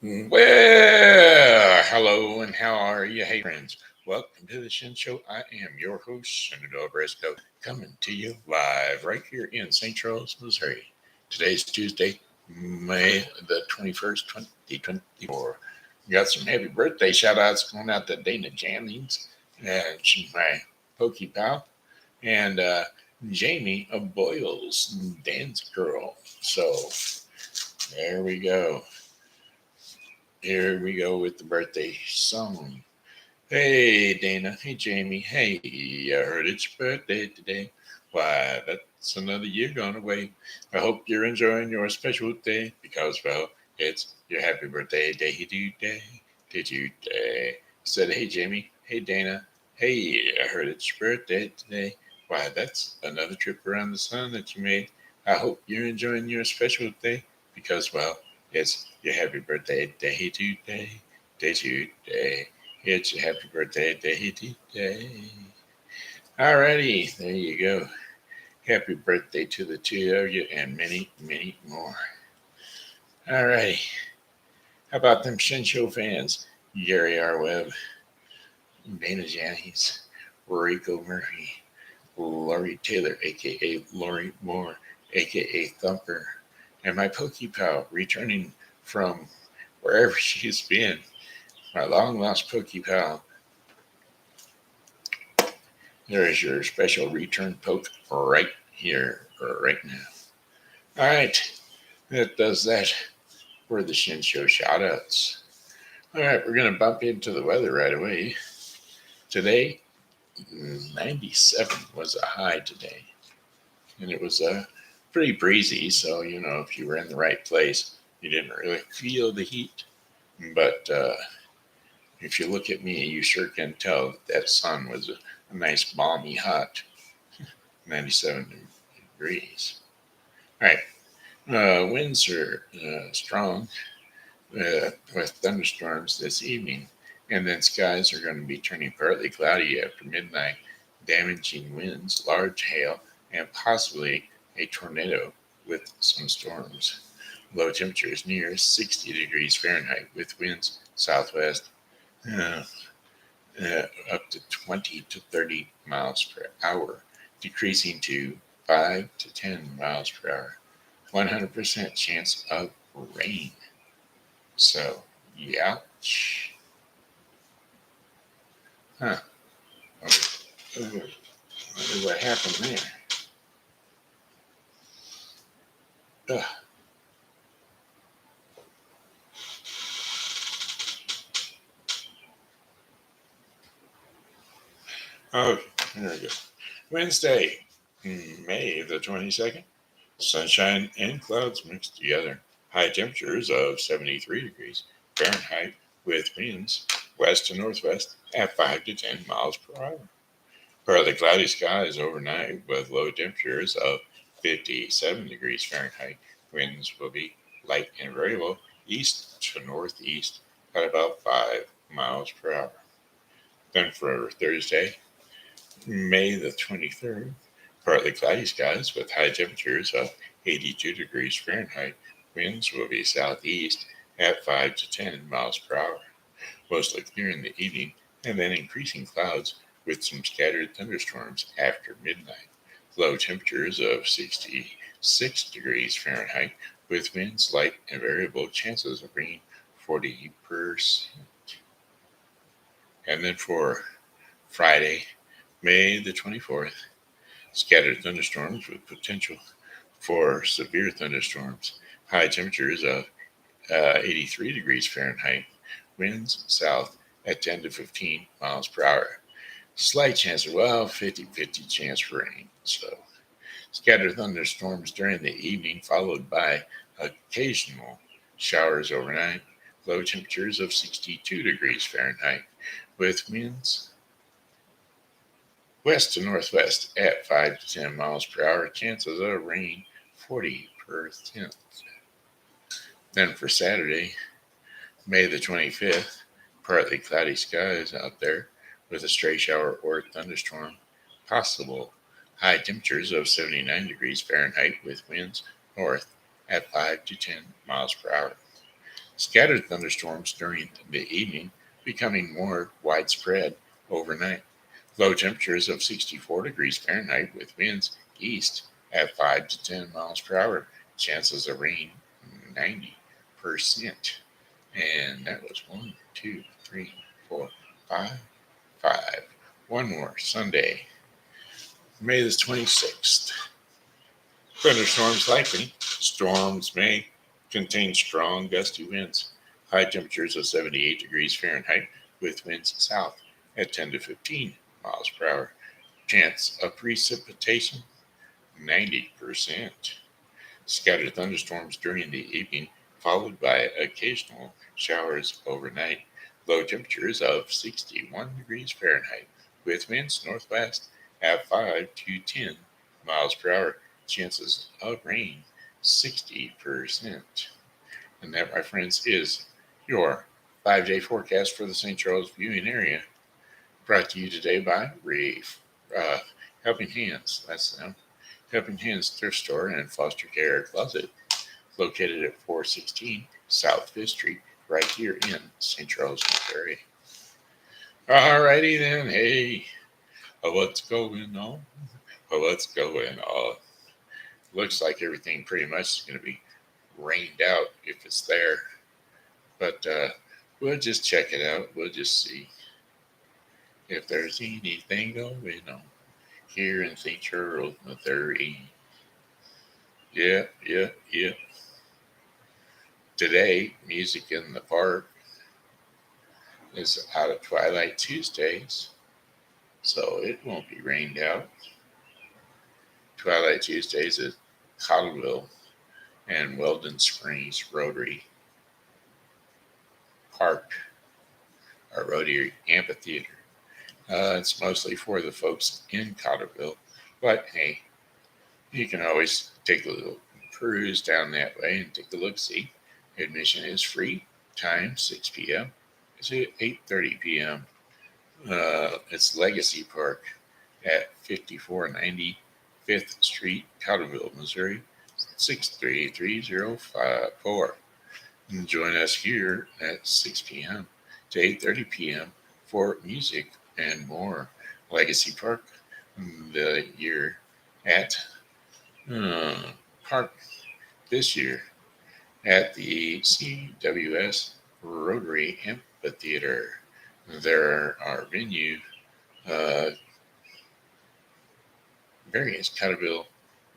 Well, hello and how are you? Hey, friends. Welcome to the Shen Show. I am your host, Senator Briscoe, coming to you live right here in St. Charles, Missouri. Today's Tuesday, May the 21st, 2024. We got some happy birthday shout outs going out to Dana Jannings, she's my Pokey pal, and Jamie of Boiles Dance Girl. So there we go. Here we go with the birthday song. Hey, Dana. Hey, Jamie. Hey, I heard it's your birthday today. Why, that's another year gone away. I hope you're enjoying your special day because, well, it's your happy birthday day today. Said, hey, Jamie. Hey, Dana. Hey, I heard it's your birthday today. Why, that's another trip around the sun that you made. I hope you're enjoying your special day because, well, it's your happy birthday day today. It's a happy birthday day today. Alrighty, there you go. Happy birthday to the two of you and many, many more. Alrighty. How about them Shen Show fans? Gary R. Webb, Dana Jannings, Rico Murphy, Lori Taylor, a.k.a. Lori Moore, a.k.a. Thumper, and my Pokey pal returning from wherever she's been, my long lost Pokey pal. There is your special return poke right here, right now. All right, that does that for the Shin Show shoutouts. All right, we're going to bump into the weather right away. Today, 97 was a high today, and it was pretty breezy. So, if you were in the right place, you didn't really feel the heat. But if you look at me, you sure can tell that sun was a nice balmy hot 97 degrees. All right, winds are strong with thunderstorms this evening, and then skies are going to be turning partly cloudy after midnight, damaging winds, large hail, and possibly a tornado with some storms. Low temperatures near 60 degrees Fahrenheit with winds southwest uh, up to 20 to 30 miles per hour, decreasing to 5 to 10 miles per hour. 100% chance of rain. So, ouch. Huh. I wonder what happened there. Ugh. Oh, there we go. Wednesday, May the 22nd. Sunshine and clouds mixed together. High temperatures of 73 degrees Fahrenheit with winds west to northwest at 5 to 10 miles per hour. Partly cloudy skies overnight with low temperatures of 57 degrees Fahrenheit. Winds will be light and variable east to northeast at about 5 miles per hour. Then for Thursday, May the 23rd, partly cloudy skies with high temperatures of 82 degrees Fahrenheit. Winds will be southeast at 5 to 10 miles per hour. Mostly clear in the evening, and then increasing clouds with some scattered thunderstorms after midnight. Low temperatures of 66 degrees Fahrenheit with winds light and variable, chances of rain 40%. And then for Friday, May the 24th, scattered thunderstorms with potential for severe thunderstorms. High temperatures of 83 degrees Fahrenheit. Winds south at 10 to 15 miles per hour. Slight chance of, 50-50 chance for rain. So, scattered thunderstorms during the evening, followed by occasional showers overnight. Low temperatures of 62 degrees Fahrenheit with winds west to northwest at 5 to 10 miles per hour. Chances of rain 40%. Then for Saturday, May the 25th, partly cloudy skies out there with a stray shower or thunderstorm possible. High temperatures of 79 degrees Fahrenheit with winds north at 5 to 10 miles per hour. Scattered thunderstorms during the evening, becoming more widespread overnight. Low temperatures of 64 degrees Fahrenheit with winds east at 5 to 10 miles per hour. Chances of rain 90%. And that was 1, 2, 3, 4, 5, 5. One more Sunday, May the 26th. Thunderstorms likely. Storms may contain strong gusty winds. High temperatures of 78 degrees Fahrenheit with winds south at 10 to 15 miles per hour. Chance of precipitation 90%. Scattered thunderstorms during the evening, followed by occasional showers overnight. Low temperatures of 61 degrees Fahrenheit with winds northwest at 5 to 10 miles per hour. Chances of rain 60%. And that, my friends, is your 5-day forecast for the St. Charles viewing area. Brought to you today by Helping Hands. That's them. Helping Hands Thrift Store and Foster Care Closet, located at 416 South 5th Street, right here in St. Charles, Missouri. Alrighty then, hey, what's going on? What's going on? Looks like everything pretty much is going to be rained out if it's there, but we'll just check it out. We'll just see if there's anything going on here in St. Charles, Missouri. Yeah. Today, Music in the Park is out of Twilight Tuesdays, so it won't be rained out. Twilight Tuesdays at Cottleville and Weldon Springs Rotary Park, or Rotary Amphitheater. It's mostly for the folks in Cottleville, but hey, you can always take a little cruise down that way and take a look-see. Admission is free. Time 6 p.m. to 8:30 p.m. It's Legacy Park at 5490 5th Street, Cottleville, Missouri, 63354. And join us here at 6 p.m. to 8:30 p.m. for music and more. Legacy Park, the year at Park this year at the CWS Rotary Amphitheater. There are various Cottleville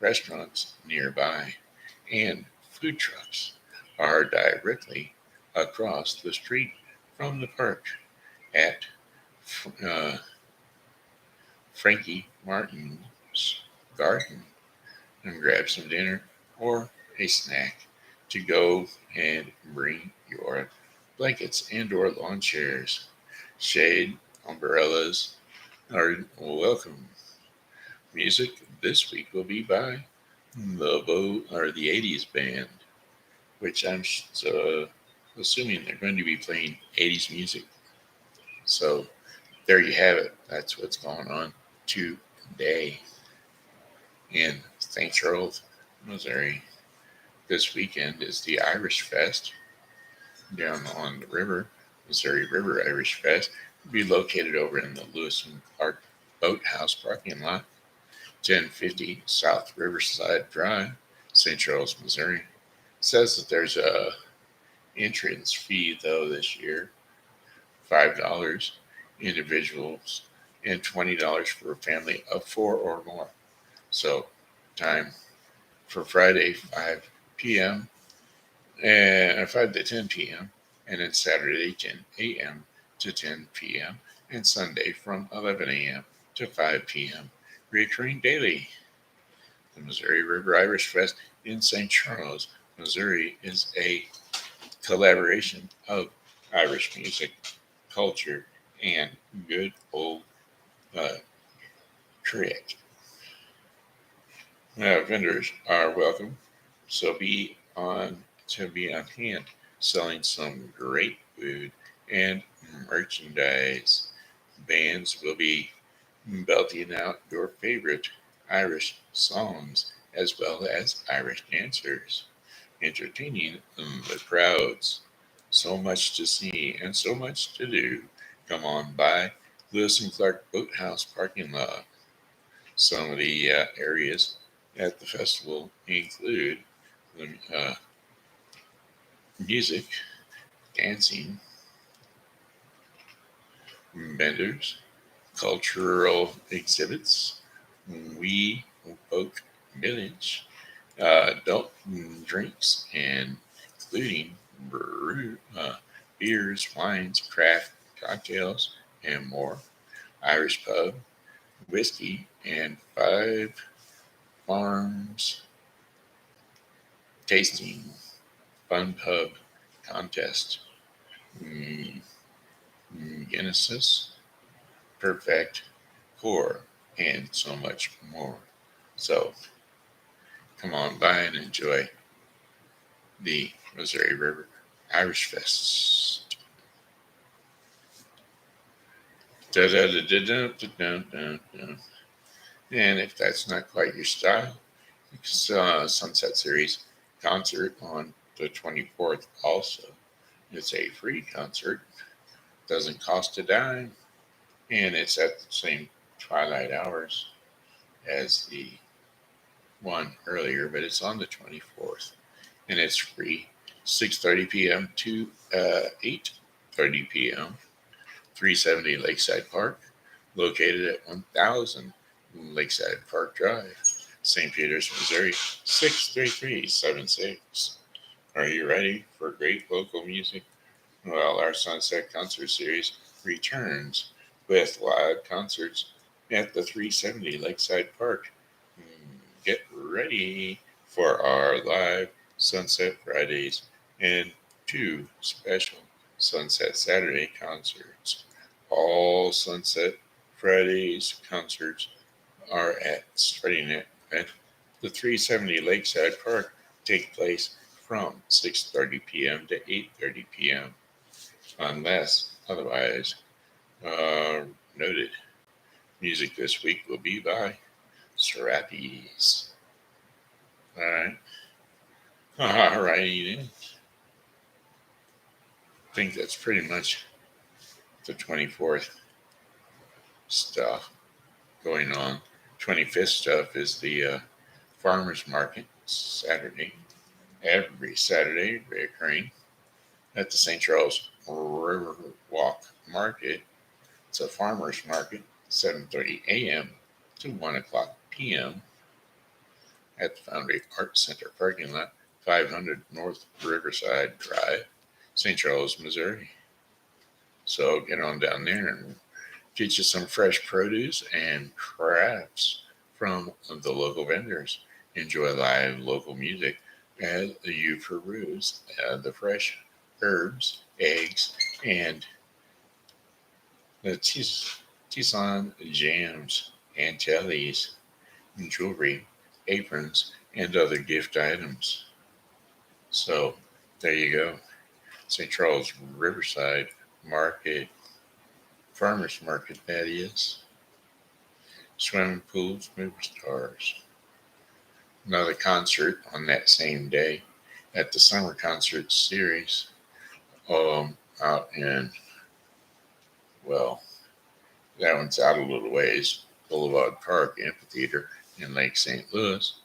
restaurants nearby, and food trucks are directly across the street from the park at Frankie Martin's Garden, and grab some dinner or a snack to go and bring your blankets and or lawn chairs. Shade, umbrellas are welcome. Music this week will be by the 80s band, which I'm assuming they're going to be playing 80s music. So there you have it. That's what's going on today in St. Charles, Missouri. This weekend is the Irish Fest down on the river, Missouri River Irish Fest. Will be located over in the Lewis and Clark Boathouse parking lot, 1050 South Riverside Drive, St. Charles, Missouri. It says that there's a entrance fee though this year, $5 individuals and $20 for a family of 4 or more. So time for Friday 5 p.m. and 5 to 10 p.m. and then Saturday 10 a.m. to 10 p.m. and Sunday from 11 a.m. to 5 p.m. Recurring daily. The Missouri River Irish Fest in St. Charles, Missouri is a collaboration of Irish music, culture, and good old cricket. Vendors are welcome, so be on hand selling some great food and merchandise. Bands will be belting out your favorite Irish songs as well as Irish dancers, entertaining the crowds. So much to see and so much to do. Come on by Lewis and Clark Boathouse parking lot. Some of the areas at the festival include the music, dancing, vendors, cultural exhibits, We Oak Village, adult drinks, and including beers, wines, craft cocktails, and more. Irish pub, whiskey, and 5 farms tasting, fun pub contest, mm, Guinness, perfect, pour, and so much more. So come on by and enjoy the Missouri River Irish Fest. Da-da-da-da-da-da-da-da. And if that's not quite your style, Sunset Series concert on the 24th also. It's a free concert, doesn't cost a dime, and it's at the same twilight hours as the one earlier, but it's on the 24th, and it's free, 6:30 p.m. to 8:30 p.m. 370 Lakeside Park, located at 1000 Lakeside Park Drive, St. Peters, Missouri 63376. Are you ready for great local music? Well, our Sunset Concert Series returns with live concerts at the 370 Lakeside Park. Get ready for our live Sunset Fridays and 2 special Sunset Saturday concerts. All Sunset Fridays concerts are starting at the 370 Lakeside Park, take place from 6:30 p.m. to 8:30 p.m. unless otherwise noted. Music this week will be by Serapis. All right. All righty then. I think that's pretty much the 24th stuff going on. 25th stuff is the farmers market Saturday. Every Saturday, recurring at the St. Charles Riverwalk Market. It's a farmers market, 7:30 a.m. to 1 o'clock p.m. at the Foundry Arts Center parking lot, 500 North Riverside Drive, St. Charles, Missouri. So get on down there and get you some fresh produce and crafts from the local vendors. Enjoy live local music as you peruse the fresh herbs, eggs, and the Tisane jams, antilles, jewelry, aprons, and other gift items. So there you go. St. Charles Riverside Market, Farmers Market, that is. Swimming pools, movie stars. Another concert on that same day at the Summer Concert Series out in, well, that one's out a little ways, Boulevard Park Amphitheater in Lake St. Louis.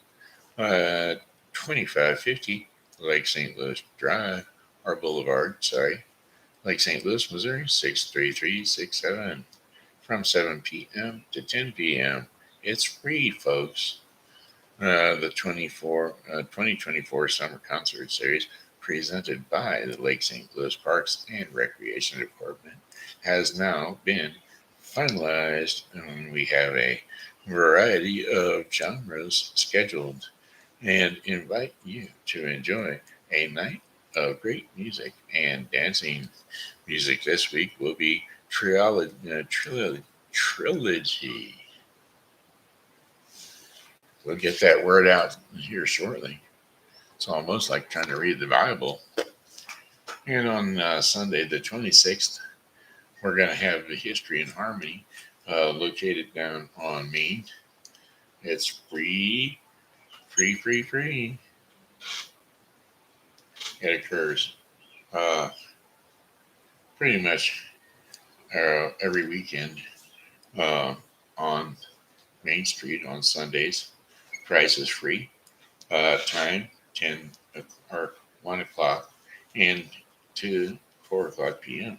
2550 Lake St. Louis Drive, or Boulevard, Lake St. Louis, Missouri 63367. From 7 p.m. to 10 p.m. It's free, folks. The 2024 Summer Concert Series, presented by the Lake St. Louis Parks and Recreation Department, has now been finalized, and we have a variety of genres scheduled and invite you to enjoy a night of great music and dancing. Music this week will be Trilogy. We'll get that word out here shortly. It's almost like trying to read the Bible. And on Sunday, the 26th, we're going to have the History and Harmony located down on Main. It's free. It occurs pretty much every weekend uh, on Main Street on Sundays. Price is free. Time 10 or 1 o'clock and to 4 o'clock p.m.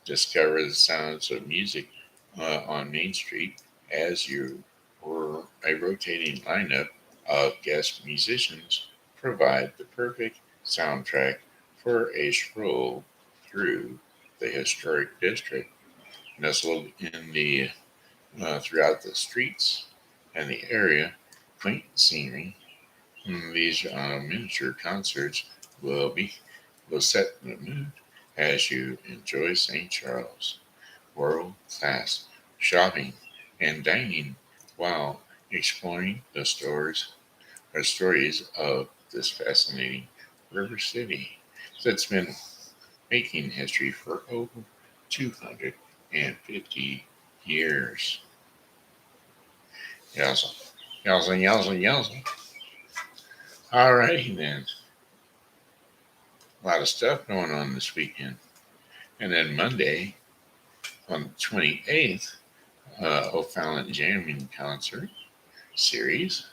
Discover the sounds of music on Main Street as you or a rotating lineup of guest musicians provide the perfect soundtrack for a stroll through the historic district, nestled in the throughout the streets and the area. Quaint scenery. These miniature concerts will be will set the mood as you enjoy St. Charles world class shopping and dining while exploring the stores or stories of this fascinating river city that's been making history for over 250 years. Yowza, yowza, yowza, yowza. Alrighty then. A lot of stuff going on this weekend. And then Monday on the 28th, O'Fallon Jamming Concert Series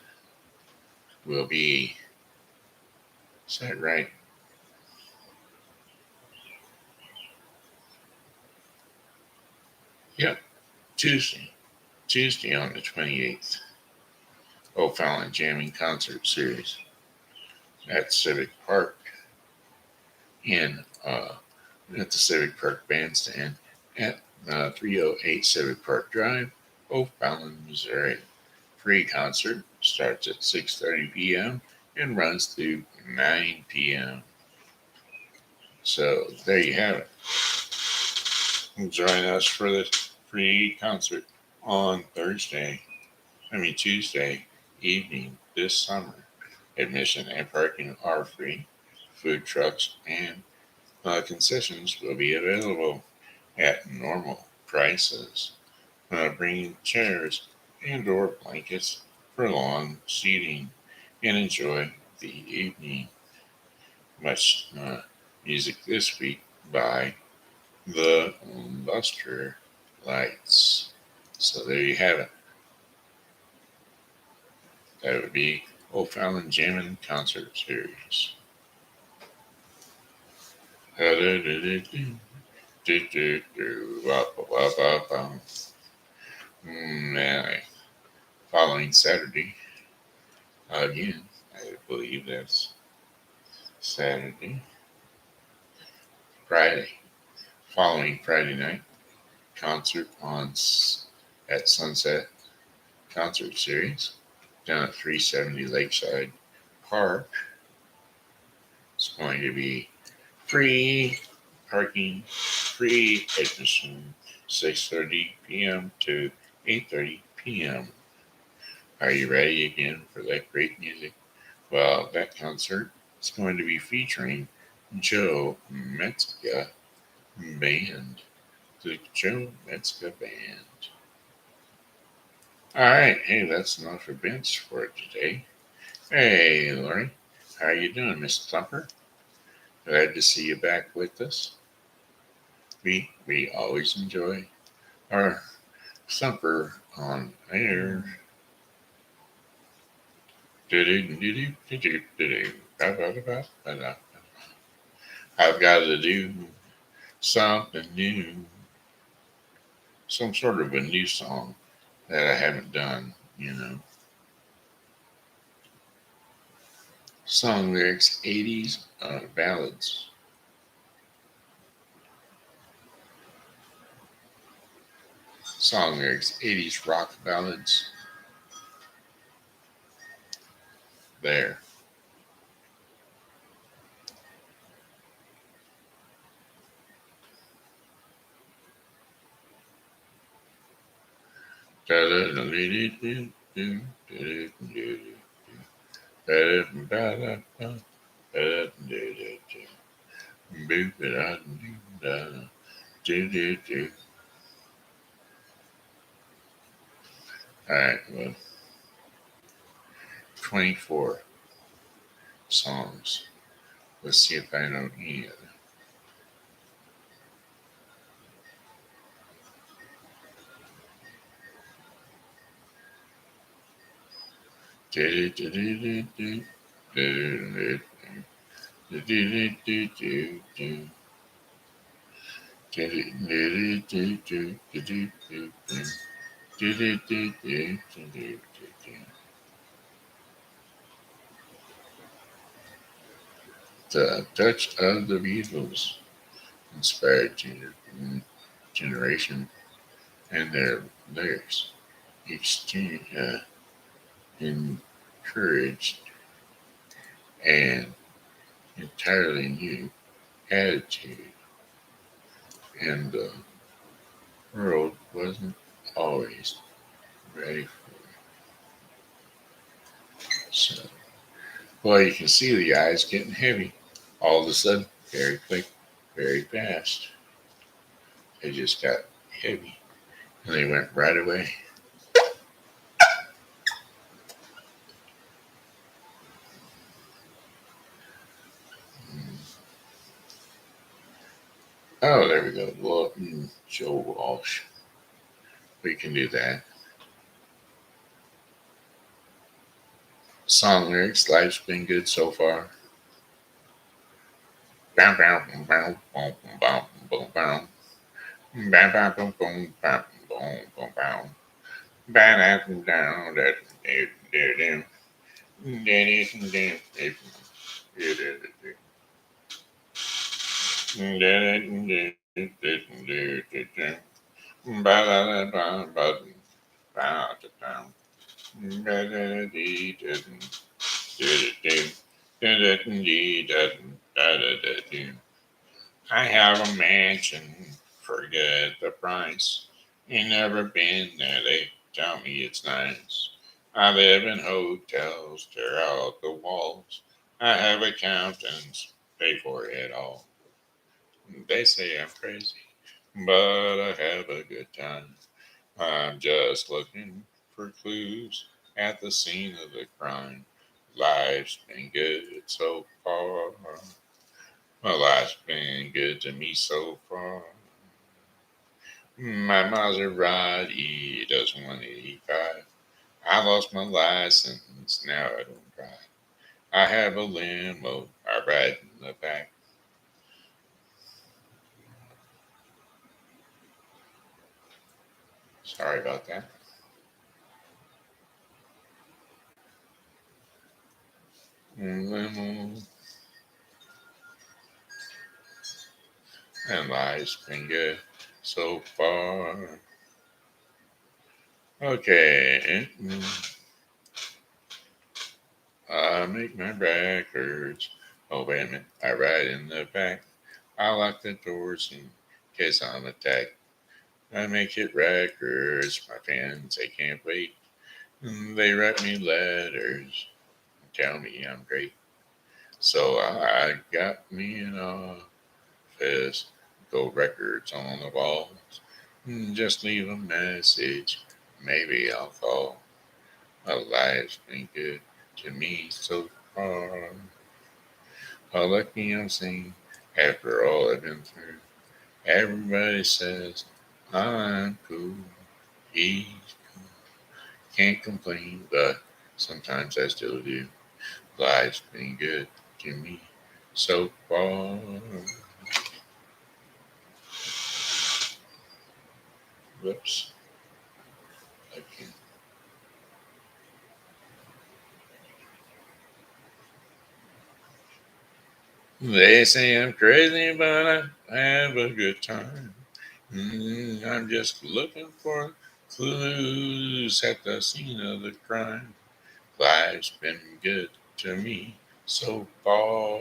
will be, is that right? Yep, Tuesday. Tuesday on the 28th, O'Fallon Jamming Concert Series at Civic Park in at the Civic Park Bandstand at 308 Civic Park Drive, O'Fallon, Missouri. Free concert starts at 6:30 p.m. and runs through 9 p.m. So there you have it. Join us for the free concert on Tuesday evening this summer. Admission and parking are free. Food trucks and concessions will be available at normal prices. Bring chairs and or blankets for long seating and enjoy the evening. Much music this week by the Buster Lights. So there you have it. That would be O'Fallon Jammin' Concert Series. Man, following Saturday, again, I believe that's Saturday, Friday. Following Friday night, concert at Sunset Concert Series down at 370 Lakeside Park. It's going to be free parking, free admission, 6:30 p.m. to 8:30 p.m. Are you ready again for that great music? Well, that concert is going to be featuring Joe Metzga Band. The Joe Metzga Band. All right, hey, that's enough events for today. Hey, Lori, how you doing, Miss Thumper? Glad to see you back with us. We always enjoy our Thumper on air. I've got to do something new, some sort of a new song that I haven't done. Song lyrics, 80s ballads. Song lyrics, 80s rock ballads. There. All right, well, 24 songs. Let's see if I know any of them. The touch of the Beatles inspired generation, and their lyrics encouraged an entirely new attitude, and the world wasn't always ready for it. So, well, you can see the eyes getting heavy all of a sudden, very quick, very fast. They just got heavy, and they went right away. Oh, there we go. Well, Joe Walsh. We can do that. Song lyrics, life's been good so far. Bow, bow, boom, bow, boom, boom, bow, boom, bow. Bow, bow, boom, boom, bow, boom, boom, bow. Bow, that, down, that, there, there, there. There, there, there, there. There, there, there. There, there, there, there, there, there. Ba, da, da, ba, ba, ba, da, da. Ba, da, da, dee, da, da, da, da, da, da, dee, da, da, da, da, da. I have a mansion, forget the price. Ain't never been there, they tell me it's nice. I live in hotels, tear out the walls. I have accountants, pay for it all. They say I'm crazy, but I have a good time. I'm just looking for clues at the scene of the crime. Life's been good so far. Well, life's been good to me so far. My Maserati does 185. I lost my license, now I don't drive. I have a limo, I ride in the back. Sorry about that. Limo, and life's been good so far. Okay, I make my records. Oh, wait a minute. I ride in the back. I lock the doors in case I'm attacked. I make hit records. My fans, they can't wait. They write me letters and tell me I'm great. So I got me an office, gold records on the walls. Just leave a message. Maybe I'll call. My life's been good to me so far. How lucky I'm seen after all I've been through. Everybody says I'm cool. He's cool. Can't complain, but sometimes I still do. Life's been good to me so far. Whoops. Okay. They say I'm crazy, but I have a good time. I'm just looking for clues at the scene of the crime. Life's been good to me so far.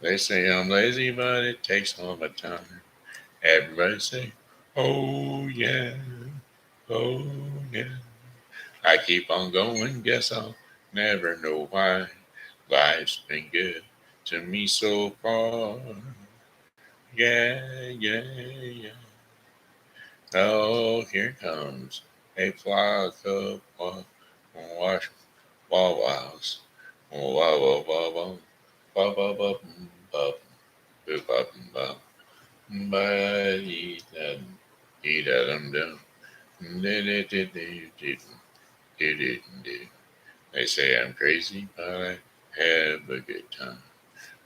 They say I'm lazy, but it takes all my time. Everybody say, oh yeah, oh yeah. I keep on going, guess I'll never know why. Life's been good to me so far. Yeah, yeah, yeah. Oh, here comes a flock of wash wawas. Wow, wow, wow, wow. Ba ba ba ba ba ba ba ba. Ba dee da dum dum. They say I'm crazy, but I have a good time.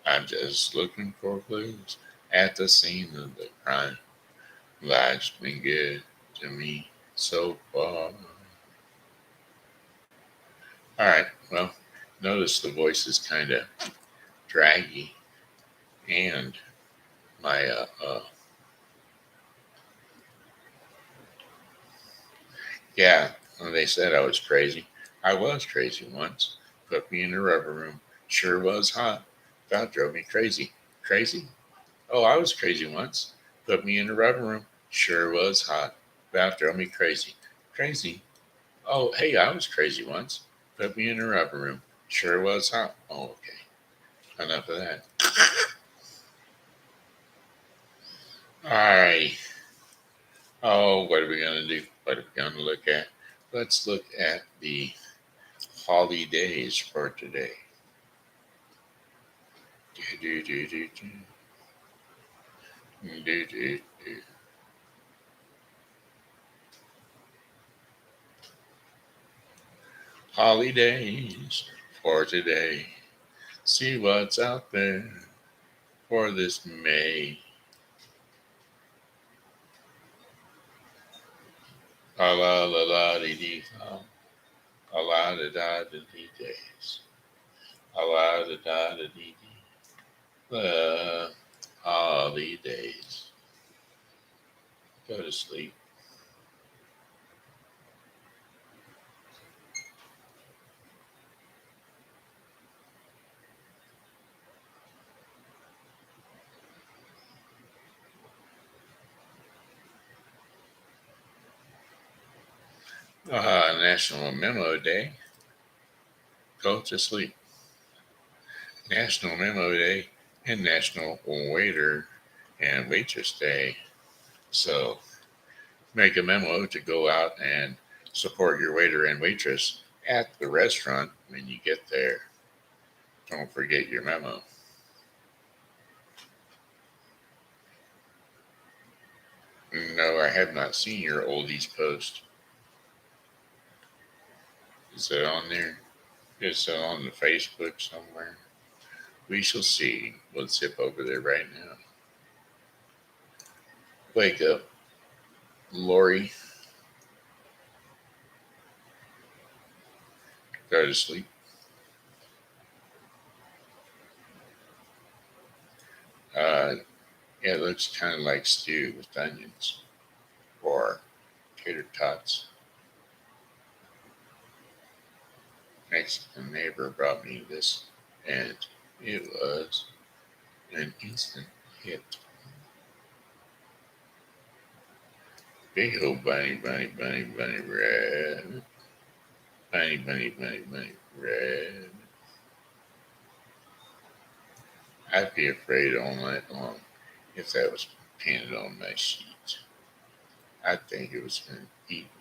I'm just looking for clues at the scene of the crime. Life's been good to me so far. All right, well, notice the voice is kind of draggy, and my yeah, when they said I was crazy. I was crazy once. Put me in a rubber room. Sure was hot. That drove me crazy. Crazy? Oh, I was crazy once. Put me in a rubber room. Sure was hot. That drove me crazy. Crazy? Oh, hey, I was crazy once. Put me in a rubber room. Sure was hot. Oh, okay. Enough of that. All right. Oh, what are we going to do? What are we going to look at? Let's look at the holidays for today. Do, do, do, do, do, do, do. Holidays for today. See what's out there for this May. A la la la dee dee a la da da da dee days. A la da da da dee dee. The holidays. Go to sleep. National Memo Day. Go to sleep. National Memo Day and National Waiter and Waitress Day. So make a memo to go out and support your waiter and waitress at the restaurant when you get there. Don't forget your memo. No, I have not seen your oldies post. Is it on there? Is it on the Facebook somewhere? We shall see. We'll zip over there right now. Wake up, Lori. Go to sleep. Uh, it looks kind of like stew with onions or tater tots. Mexican neighbor brought me this, and it was an instant hit. Big old bunny, bunny, bunny, bunny, red. Bunny, bunny, bunny, bunny, red. I'd be afraid all night long if that was painted on my sheet. I'd think it was going to eat me.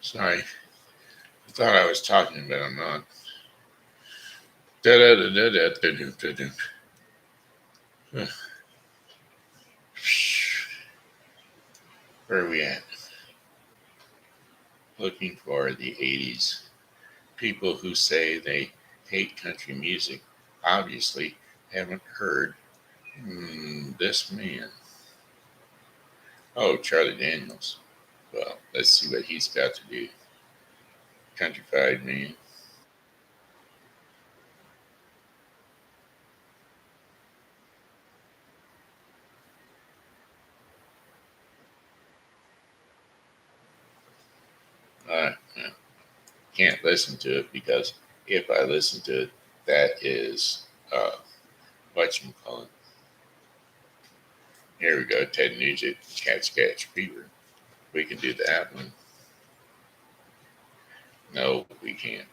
Sorry, I thought I was talking, but I'm not. Da da da da da da da da da. Where are we at? Looking for the 80s. People who say they hate country music obviously haven't heard this man. Oh, Charlie Daniels. Well, let's see what he's got to do. Countrified man. I can't listen to it because if I listen to it, that is whatchamacallit. Here we go, Ted Nugent, Cat Scratch Fever. We can do that one. No, we can't.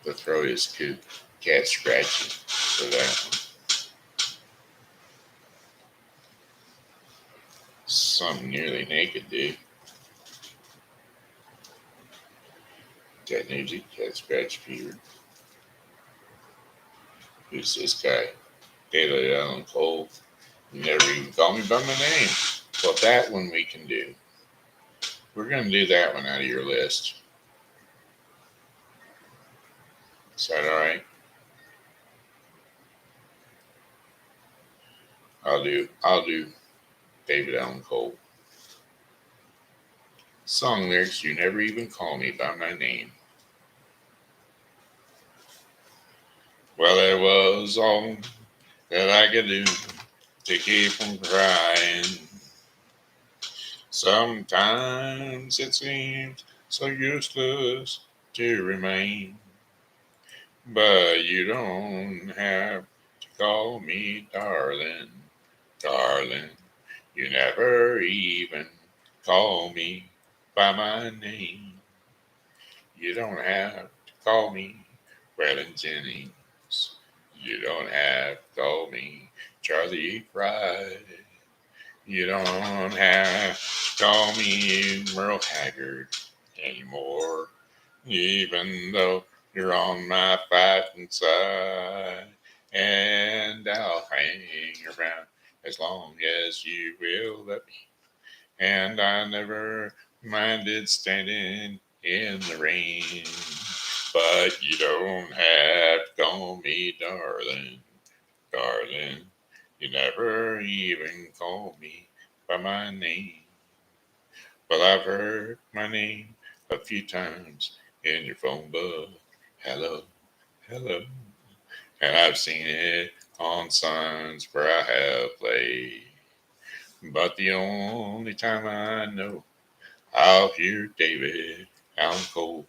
The throat is too cat scratchy for that one. Some nearly naked dude. Cat Nugent, Cat Scratch Fever. Who's this guy? Daily Allen Cole. You never even call me by my name. Well, that one we can do. We're going to do that one out of your list. Is that all right? I'll do David Allen Cole. Song lyrics, you never even call me by my name. Well, there was all that I could do to keep from crying. Sometimes it seems so useless to remain. But you don't have to call me darling, darling. You never even call me by my name. You don't have to call me Waylon Jennings. You don't have to call me Charlie Fry. You don't have to call me Merle Haggard anymore, even though you're on my fighting side. And I'll hang around as long as you will let me. And I never minded standing in the rain. But you don't have to call me darling, darling. You never even call me by my name. Well, I've heard my name a few times in your phone book. Hello, hello. And I've seen it on signs where I have played. But the only time I know I'll hear David Allen Cole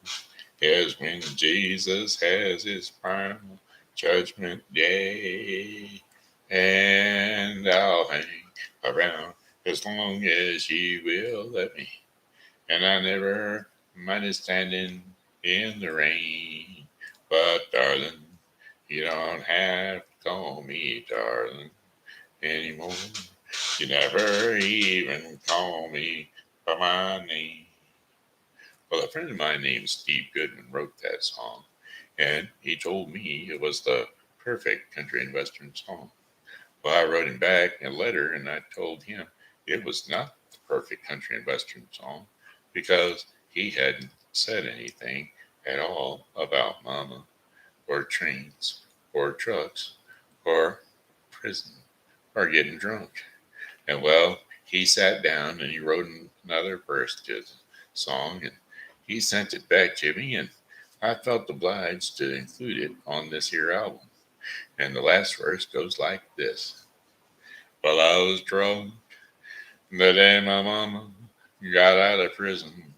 is when Jesus has his final judgment day. And I'll hang around as long as you will let me. And I never minded standing in the rain. But darling, you don't have to call me darling anymore. You never even call me by my name. Well, a friend of mine named Steve Goodman wrote that song, and he told me it was the perfect country and western song. Well, I wrote him back a letter, and I told him it was not the perfect country and western song because he hadn't said anything at all about mama or trains or trucks or prison or getting drunk. And well, he sat down and he wrote another verse to the song and he sent it back to me and I felt obliged to include it on this here album. And the last verse goes like this. Well, I was drunk the day my mama got out of prison.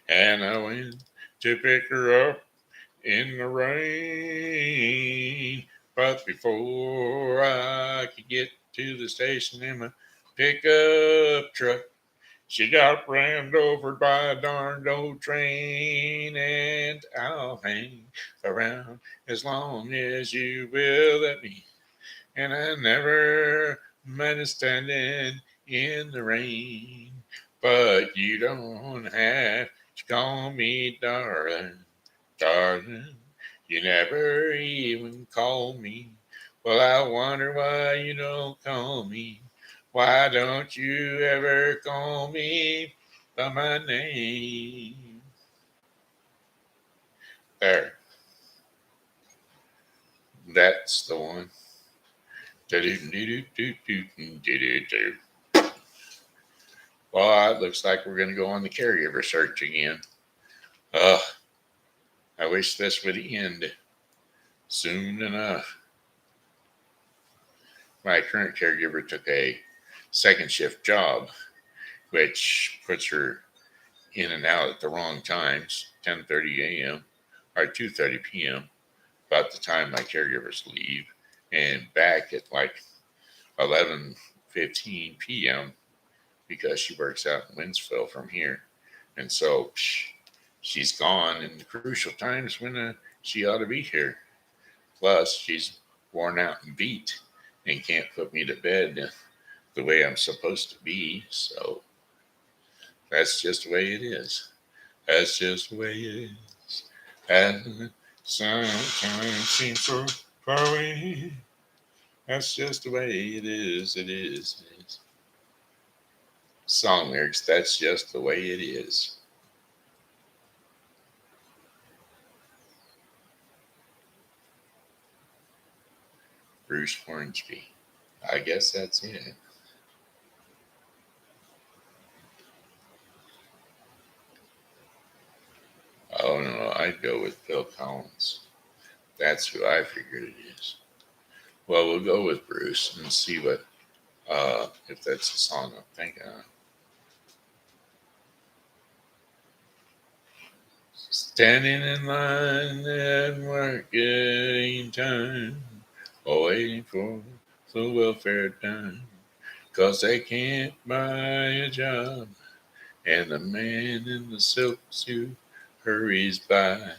And I went to pick her up in the rain. But before I could get to the station in my pickup truck, she got ran over by a darned old train. And I'll hang around as long as you will let me. And I never mind standing in the rain. But you don't have to call me darling, darling. You never even call me. Well, I wonder why you don't call me. Why don't you ever call me by my name? There, that's the one. Well, it looks like we're going to go on the caregiver search again. Ugh, I wish this would end soon enough. My current caregiver took a second shift job, which puts her in and out at the wrong times, 10:30 a.m. or 2:30 p.m., about the time my caregivers leave, and back at like 11:15 p.m. because she works out in Winsville from here. And so she's gone in the crucial times when she ought to be here. Plus, she's worn out and beat and can't put me to bed the way I'm supposed to be. So that's just the way it is. That's just the way it is. And sometimes seems so far away. That's just the way it is. It is. It is. Song lyrics. That's just the way it is. Bruce Hornsby. I guess that's it. Oh no, I'd go with Phil Collins. That's who I figured it is. Well, we'll go with Bruce and see what if that's the song I'm thinking of. Standing in line at marketing time, waiting for the welfare dime, 'cause they can't buy a job, and the man in the silk suit hurries by.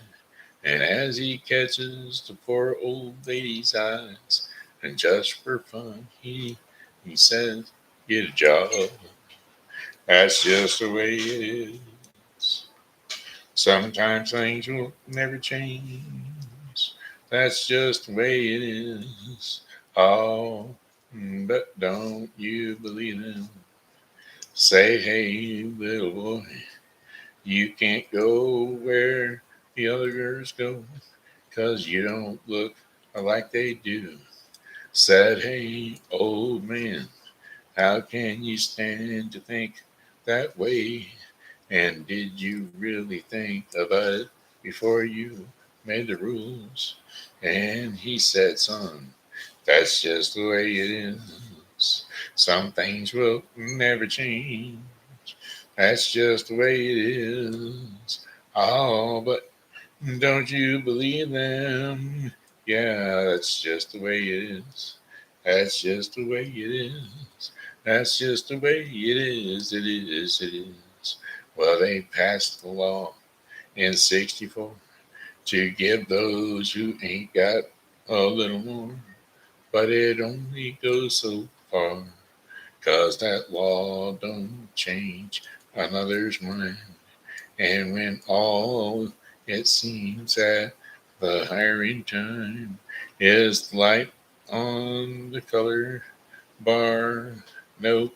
And as he catches the poor old lady's eyes, and just for fun, he says, "Get a job." That's just the way it is. Sometimes things will never change. That's just the way it is. Oh, but don't you believe them? Say, hey, little boy, you can't go where the other girls go, 'cause you don't look like they do. Said, hey, old man, how can you stand to think that way? And did you really think about it before you made the rules? And he said, son, that's just the way it is. Some things will never change. That's just the way it is. Oh, but don't you believe them? Yeah, that's just the way it is. That's just the way it is. That's just the way it is. It is. It is. Well, they passed the law in '64 to give those who ain't got a little more. But it only goes so far, 'cause that law don't change another's mind. And when all it seems that the hiring time is light on the color bar, nope,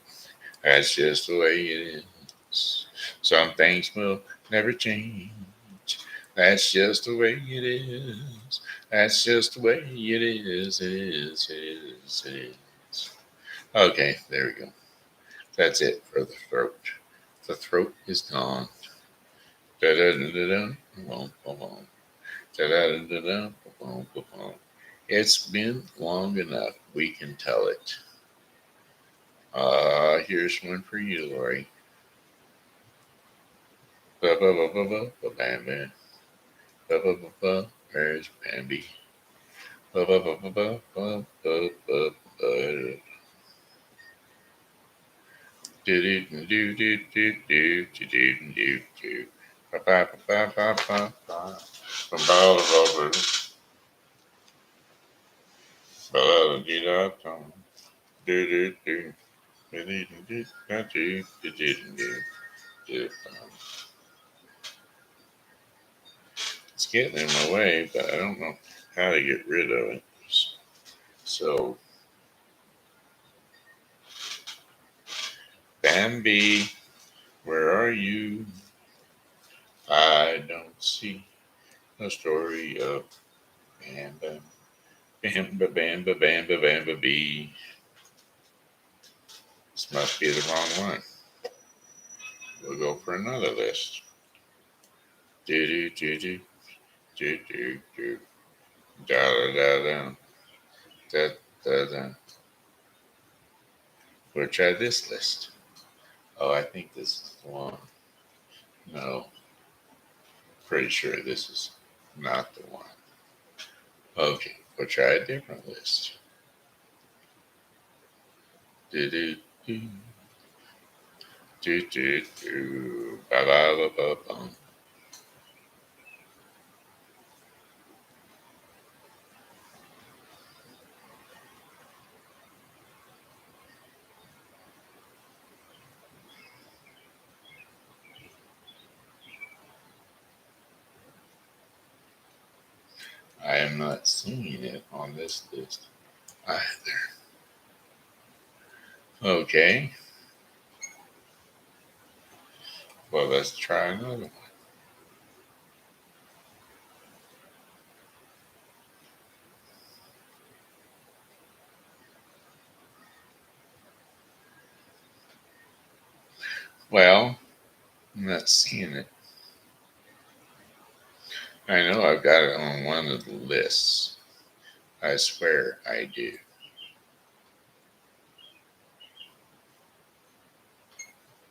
that's just the way it is. Some things will never change. That's just the way it is. That's just the way it is. It is. It is. It is. Okay, there we go. That's it for the throat. The throat is gone. Da da da da da. Boom, boom, boom. Da da da da da. Boom, boom, boom. It's been long enough. We can tell it. Here's one for you, Lori. Ba ba ba ba ba ba bam bam. Ba ba ba ba. Where's Bambi? Ba ba ba ba ba ba ba ba ba. Do do do do do do do do do do. Ba ba ba ba ba ba. Ba ba ba ba. Ba da dee da dum. Do do do. Do do do do do do do do. It's getting in my way, but I don't know how to get rid of it. So, Bambi, where are you? I don't see a story of Bamba, Bamba, Bamba, Bamba, Bamba Bee. This must be the wrong one. We'll go for another list. Do do do do do do do. Da da da da da da da. We'll try this list. Oh, I think this is the one. No, pretty sure this is not the one. Okay, we'll try a different list. Do do do do do do ba ba ba ba ba. I am not seeing it on this list either. Okay, well, let's try another one. Well, I'm not seeing it. I know I've got it on one of the lists. I swear I do.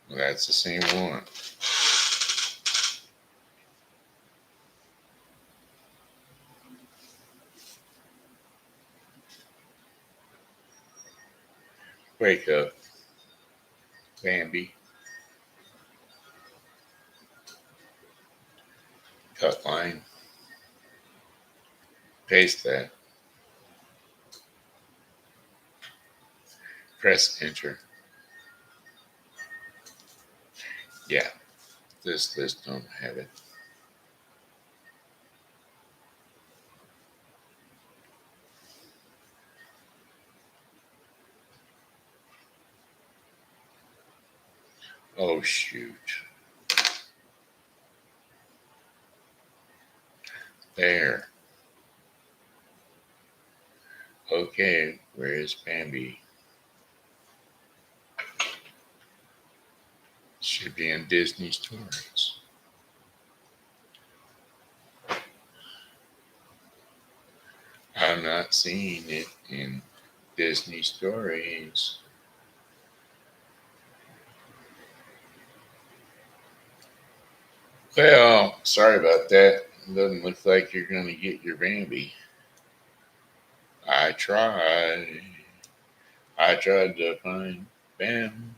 Well, that's the same one. Wake up, Bambi. Cut line. Paste that. Press enter. Yeah, this list don't have it. Oh shoot. There. Okay, where is Bambi? Should be in Disney stories. I'm not seeing it in Disney stories. Well, sorry about that. Doesn't look like you're going to get your Bambi. I tried. I tried to find Bambi.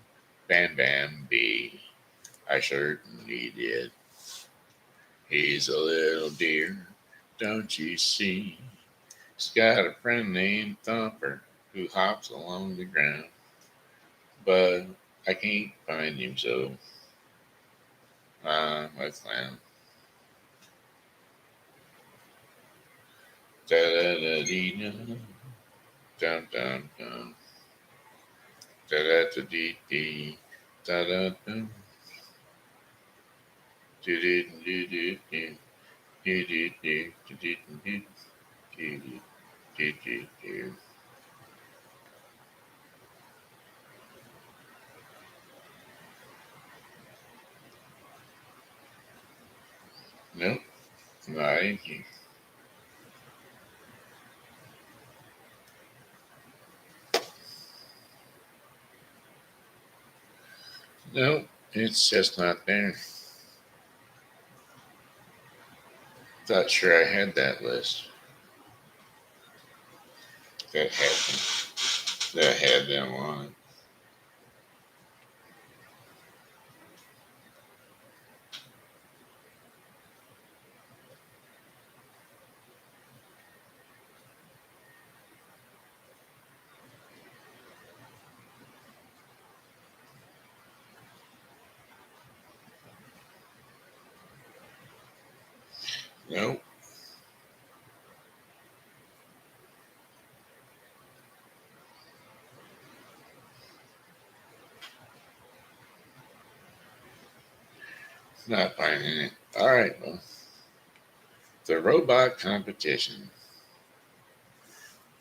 I certainly did. He's a little deer, don't you see? He's got a friend named Thumper who hops along the ground, but I can't find him, so I'm a clown. Da da da dee da, dum dum dum, da da da dee dee, da da dum, do do do do do, do do do do do do do do do do. Nope, not in here. Nope, it's just not there. Not sure I had that list that had them on it. Nope, not finding it. All right, well, the robot competition.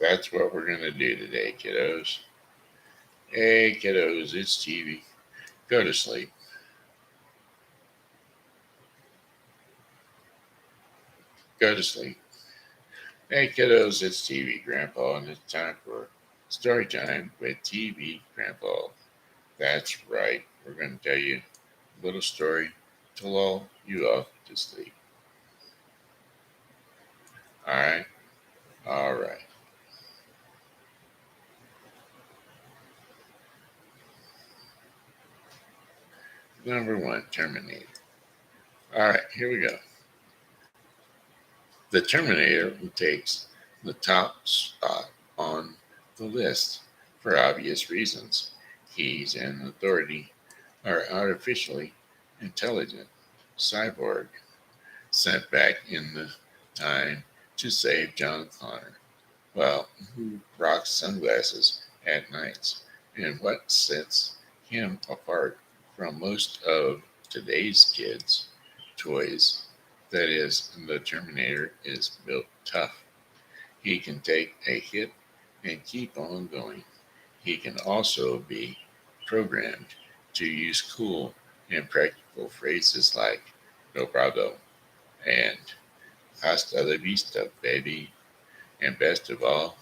That's what we're gonna do today, kiddos. Hey, kiddos, it's TV. Go to sleep. Go to sleep. Hey, kiddos, it's TV Grandpa, and it's time for story time with TV Grandpa. That's right. We're going to tell you a little story to lull you off to sleep. All right? All right. Number one, Terminator. All right, here we go. The Terminator takes the top spot on the list for obvious reasons. He's an authority or artificially intelligent cyborg sent back in the time to save John Connor. Well, who rocks sunglasses at nights? And what sets him apart from most of today's kids' toys? That is, the Terminator is built tough. He can take a hit and keep on going. He can also be programmed to use cool and practical phrases like no problem and hasta la vista, baby. And best of all,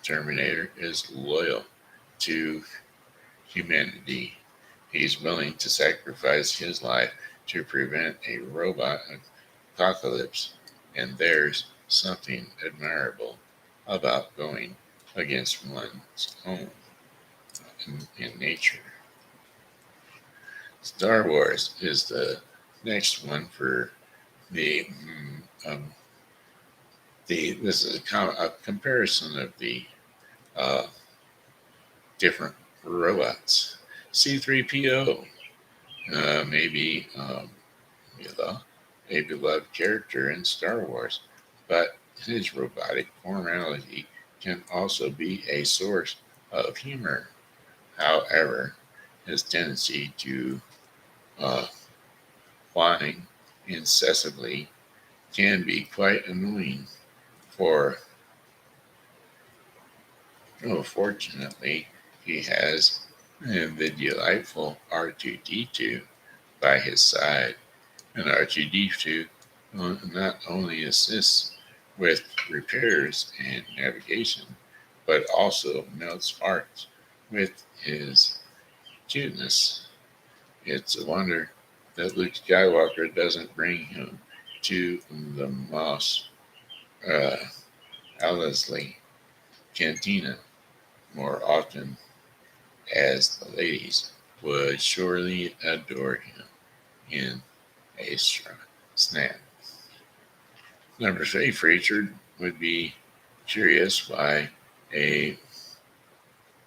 Terminator is loyal to humanity. He's willing to sacrifice his life to prevent a robot apocalypse, and there's something admirable about going against one's own in nature. Star Wars is the next one for the this is a comparison of the uh, different robots. C3PO, maybe a beloved character in Star Wars, but his robotic formality can also be a source of humor. However, his tendency to uh, whine incessantly can be quite annoying. For fortunately, he has the delightful R2D2 by his side, and R2D2 not only assists with repairs and navigation, but also melts hearts with his cuteness. It's a wonder that Luke Skywalker doesn't bring him to the Moss uh, Owlesley Cantina more often, as the ladies would surely adore him in a snap. Number three featured would be curious why a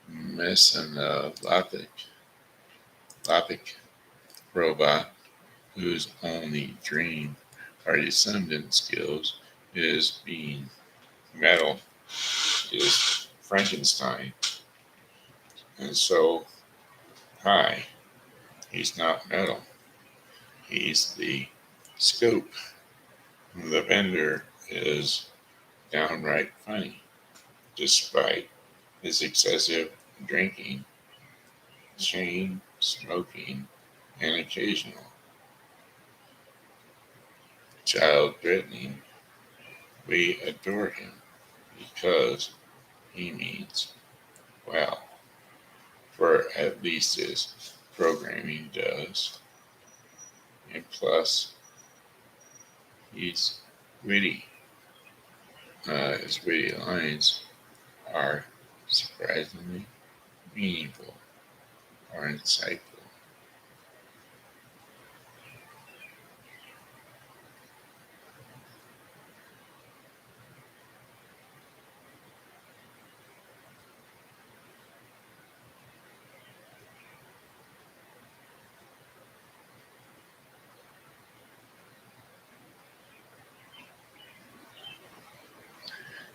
mesanthropic robot whose only dream or descendant skills is being metal is Frankenstein. And so, hi, he's not metal. He's the scope. The vendor is downright funny, despite his excessive drinking, chain smoking, and occasional child threatening. We adore him because he means well, for at least his programming does. And plus, he's witty. His witty lines are surprisingly meaningful or insightful.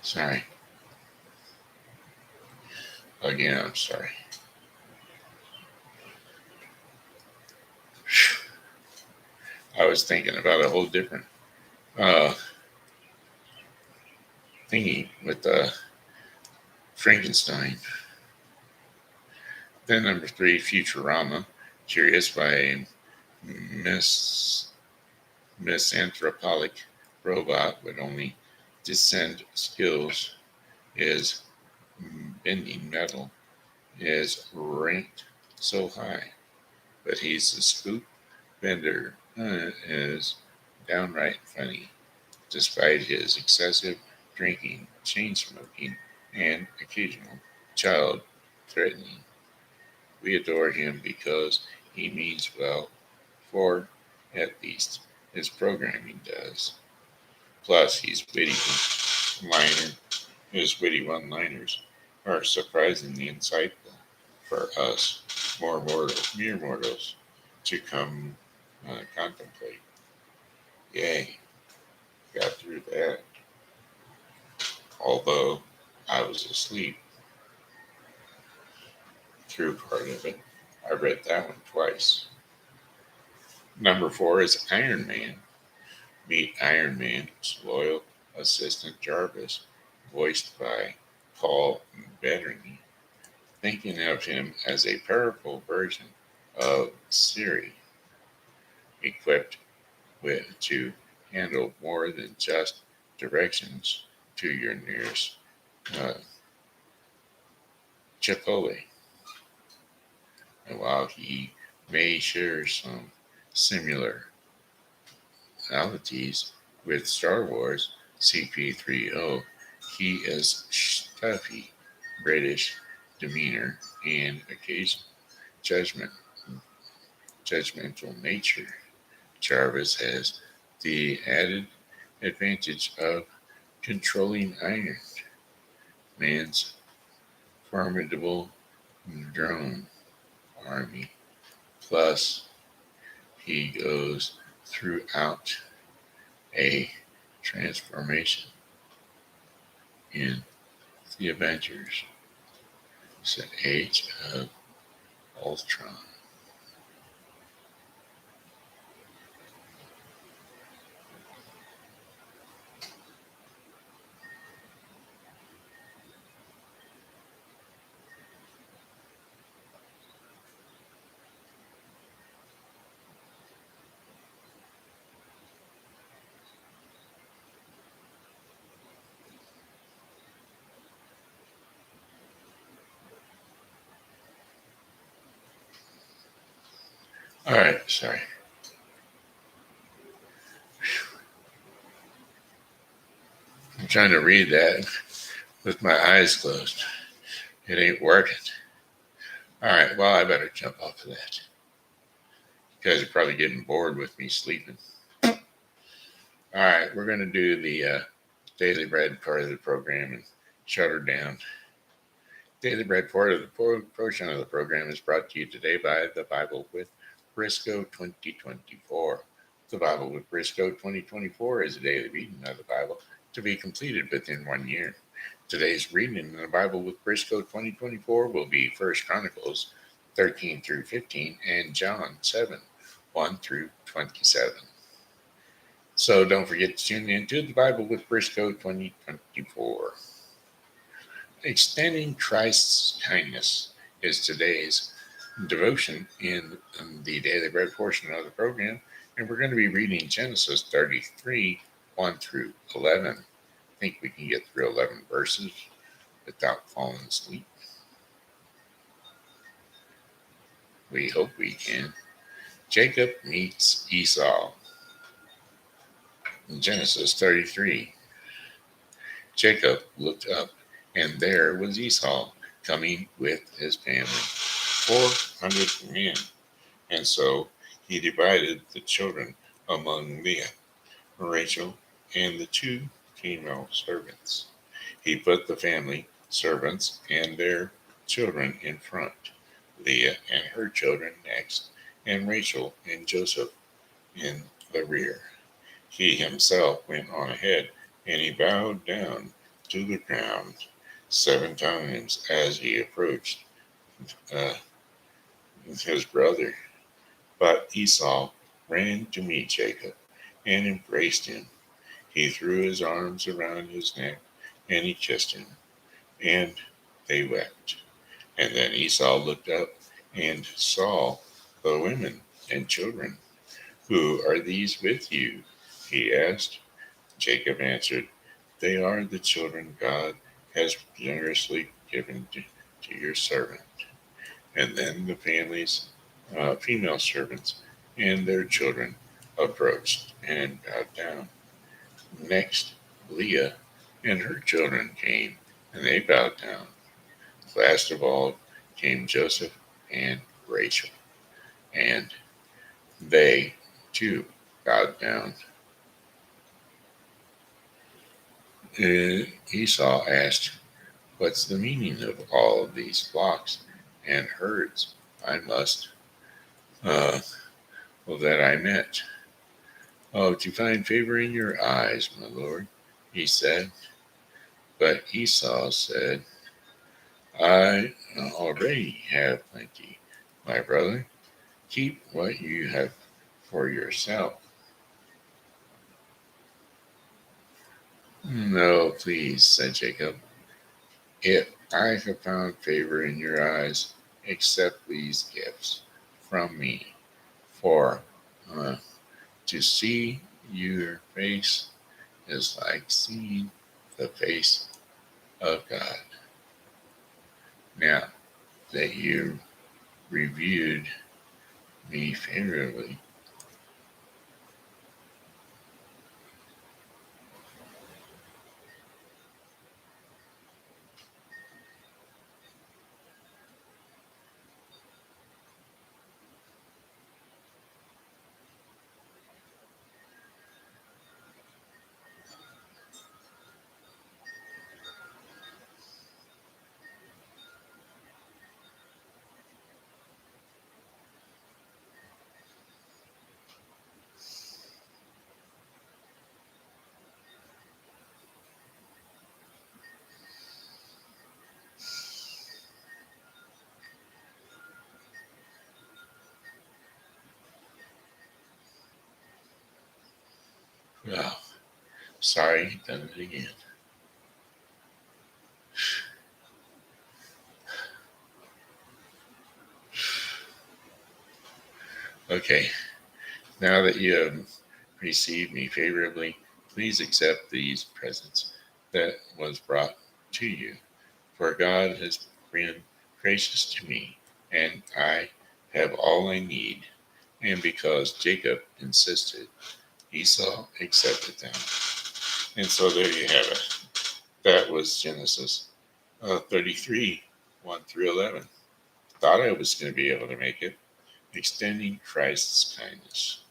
Sorry. Again, I'm sorry. I was thinking about a whole different uh, thingy with Frankenstein. Then number three, Futurama. Curious by a misanthropic robot with only descent skills is bending metal is ranked so high, but he's a scoop bender is downright funny, despite his excessive drinking, chain smoking, and occasional child threatening. We adore him because he means well, for at least his programming does. Plus, liner, his witty one-liners are surprisingly insightful for us, mere mortals, to come contemplate. Yay, got through that. Although I was asleep through part of it. I read that one twice. Number 4 is Iron Man. Meet Iron Man's loyal assistant Jarvis, voiced by Paul Bettany, thinking of him as a powerful version of Siri, equipped to handle more than just directions to your nearest uh, Chipotle. And while he may share some similarities with Star Wars CP30, he is stuffy British demeanor and occasional judgment, judgmental nature. Jarvis has the added advantage of controlling Iron Man's formidable drone army. Plus, he goes throughout a transformation in the Avengers, said Age of Ultron. All right, sorry. I'm trying to read that with my eyes closed. It ain't working. All right, well, I better jump off of that. You guys are probably getting bored with me sleeping. All right, we're going to do the Daily Bread part of the program and shut her down. Daily Bread part of the portion of the program is brought to you today by the Bible with Briscoe 2024. The Bible with Briscoe 2024 is a daily reading of the Bible to be completed within 1 year. Today's reading in the Bible with Briscoe 2024 will be 1 Chronicles 13 through 15 and John 7, 1 through 27. So don't forget to tune in to the Bible with Briscoe 2024. Extending Christ's kindness is today's devotion in the Daily Bread portion of the program, and we're going to be reading Genesis 33, 1 through 11. I think we can get through 11 verses without falling asleep. We hope we can. Jacob meets Esau. In Genesis 33, Jacob looked up, and there was Esau coming with his family, 400 men. And so he divided the children among Leah, Rachel, and the 2 female servants. He put the family servants and their children in front, Leah and her children next, and Rachel and Joseph in the rear. He himself went on ahead, and he bowed down to the ground 7 times as he approached uh, his brother. But Esau ran to meet Jacob and embraced him. He threw his arms around his neck and he kissed him, and they wept. And then Esau looked up and saw the women and children. Who are these with you? He asked. Jacob answered, They are the children God has generously given to your servant. And then the family's female servants and their children approached and bowed down. Next, Leah and her children came, and they bowed down. Last of all came Joseph and Rachel, and they, too, bowed down. Esau asked, "What's the meaning of all of these flocks and herds uh, that I met?" "Oh, to find favor in your eyes, my lord," he said. But Esau said, "I already have plenty, my brother. Keep what you have for yourself." "No, please," said Jacob. "If I have found favor in your eyes, accept these gifts from me. For uh, to see your face is like seeing the face of God. Now that you reviewed me favorably." Well, sorry, done it again. Okay, now that you have received me favorably, please accept these presents that was brought to you. For God has been gracious to me, and I have all I need. And because Jacob insisted, Esau accepted them. And so there you have it. That was Genesis 33, 1 through 11. Thought I was going to be able to make it. Extending Christ's kindness.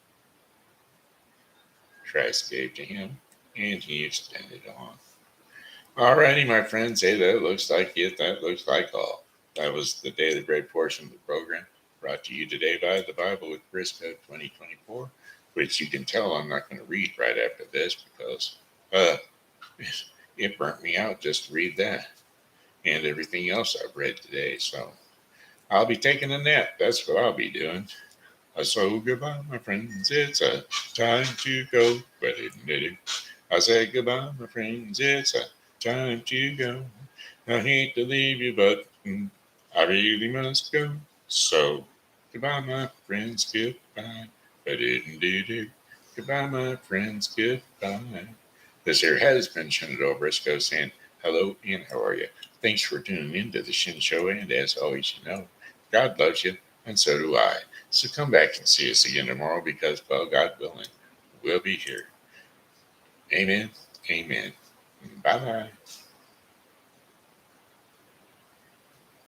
Christ gave to him, and he extended on. Alrighty, my friends. Hey, that looks like it. That looks like all. That was the Daily Bread portion of the program, brought to you today by the Bible with Briscoe 2024, which you can tell I'm not going to read right after this because it burnt me out just to read that and everything else I've read today. So I'll be taking a nap. That's what I'll be doing. So goodbye, my friends. It's a time to go. I said goodbye, my friends. It's a time to go. I hate to leave you, but I really must go. So goodbye, my friends. Goodbye. Ba-do-do-do. Goodbye, my friends. Goodbye. This here has been Shenandoah Briscoe saying hello and how are you? Thanks for tuning in to the Shen Show, and as always, you know, God loves you, and so do I. So come back and see us again tomorrow because, well, God willing, we'll be here. Amen. Amen. Bye bye.